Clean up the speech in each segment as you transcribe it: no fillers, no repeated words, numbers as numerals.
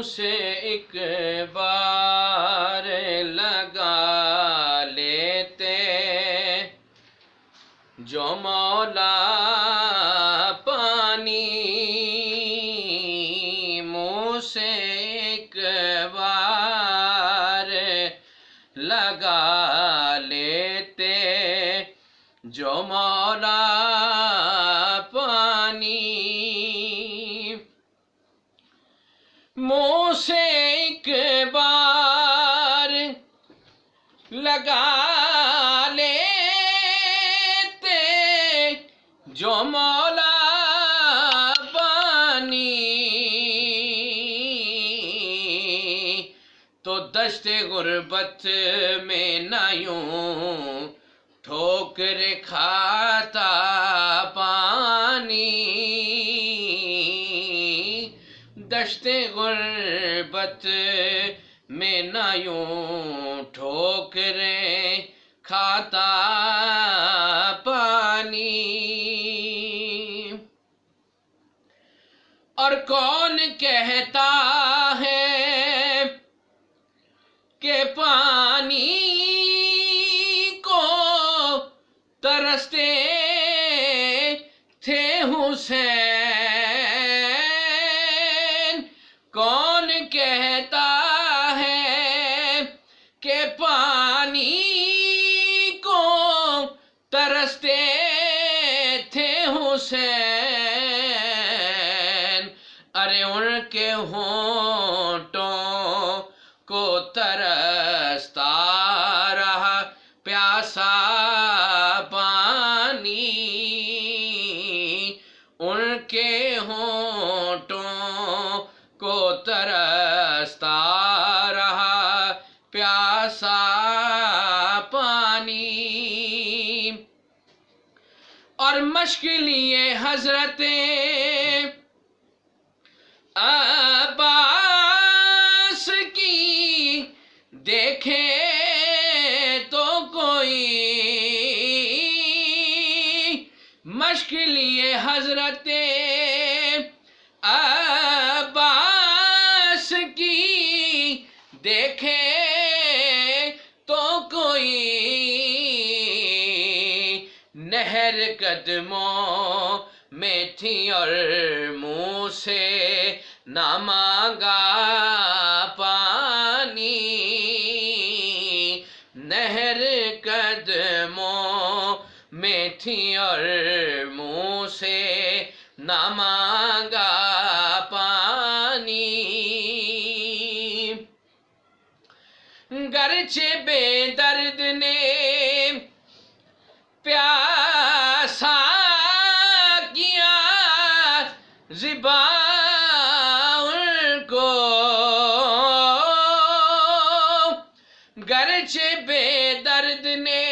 منہ سے ایک بار لگا لیتے جو مولا پانی منہ سے ایک بار لگا لیتے جو مولا پانی منہ سے ایک بار لگا لیتے جو مولا پانی تو دشت غربت میں نہ یوں ٹھوکر کھاتا پانی دشت غربت میں نہ یوں ٹھوکریں کھاتا پانی اور کون کہتا ہے کہ پانی کو ترستے تھے حسین کون کہتا ہے کہ پانی کو ترستے تھے حسین ارے ان کے ہونٹوں کو ترستا رہا پیاسا پانی ان کے ہونٹوں کو ترستا رہا پیاسا پانی اور مشق لیے حضرت عباس کی دیکھے تو کوئی مشق لیے حضرت عباس کی دیکھے تو کوئی نہر قدموں میں تھی اور منہ سے نہ مانگا پانی نہر قدموں میں تھی اور منہ سے نہ مانگا پانی گرچہ بے درد نے پیاسا کیا زباں ان کو گرچہ بے درد نے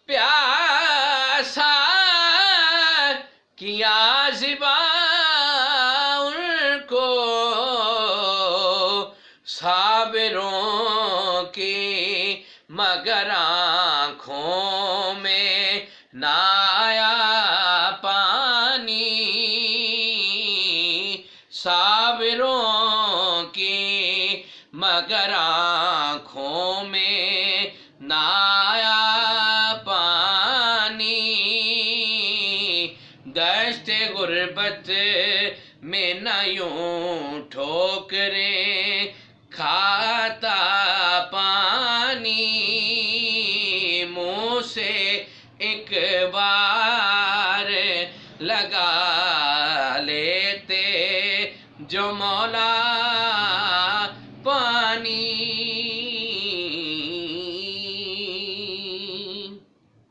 پیاسا کیا زباں ان کو صابروں کی مگر آنکھوں میں نہ آیا پانی صابروں کی مگر آنکھوں میں نہ آیا پانی دشت غربت میں نہ یوں ٹھوکریں کھاتا پانی منہ سے ایک بار لگا